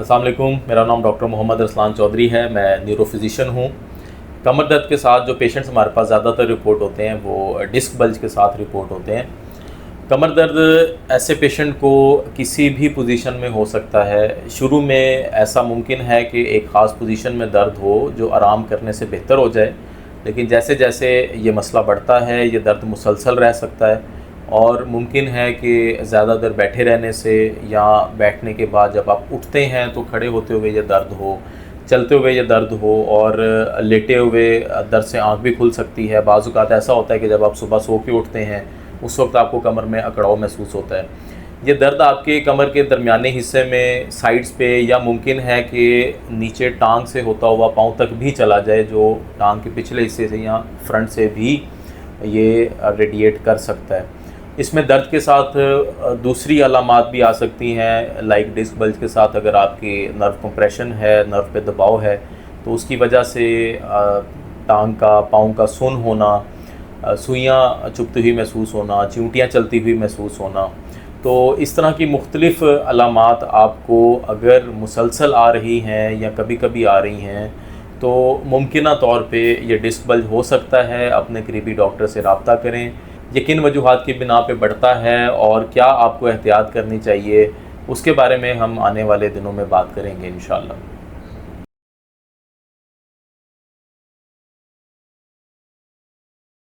अस्सलाम वालेकुम, मेरा नाम डॉक्टर मोहम्मद अरसलान चौधरी है। मैं न्यूरो फिजिशियन हूँ। कमर दर्द के साथ जो पेशेंट्स हमारे पास ज़्यादातर रिपोर्ट होते हैं वो डिस्क बल्ज के साथ रिपोर्ट होते हैं। कमर दर्द ऐसे पेशेंट को किसी भी पोजीशन में हो सकता है। शुरू में ऐसा मुमकिन है कि एक ख़ास पोजीशन में दर्द हो जो आराम करने से बेहतर हो जाए, लेकिन जैसे जैसे ये मसला बढ़ता है ये दर्द मुसलसल रह सकता है और मुमकिन है कि ज़्यादा देर बैठे रहने से या बैठने के बाद जब आप उठते हैं तो खड़े होते हुए ये दर्द हो, चलते हुए ये दर्द हो और लेटे हुए दर्द से आंख भी खुल सकती है। बाज़ औक़ात ऐसा होता है कि जब आप सुबह सो के उठते हैं उस वक्त आपको कमर में अकड़ाव महसूस होता है। ये दर्द आपके कमर के दरमियाने हिस्से में साइड्स पे या मुमकिन है कि नीचे टांग से होता हुआ पाँव तक भी चला जाए, जो टांग के पिछले हिस्से से या फ्रंट से भी ये रेडिएट कर सकता है। इसमें दर्द के साथ दूसरी अलामात भी आ सकती हैं, लाइक डिस्क बल्ज के साथ अगर आपकी नर्व कंप्रेशन है, नर्व पे दबाव है, तो उसकी वजह से टांग का पाँव का सुन होना, सुइयाँ चुभती हुई महसूस होना, चिमटियाँ चलती हुई महसूस होना। तो इस तरह की मुख्तलिफ़ अलामात आपको अगर मुसलसल आ रही हैं या कभी कभी आ रही हैं तो मुमकिना तौर पे ये डिस्क बल्ज हो सकता है। अपने करीबी डॉक्टर से रब्ता करें। ये किन वजूहात की बिना पे बढ़ता है और क्या आपको एहतियात करनी चाहिए, उसके बारे में हम आने वाले दिनों में बात करेंगे इंशाअल्लाह।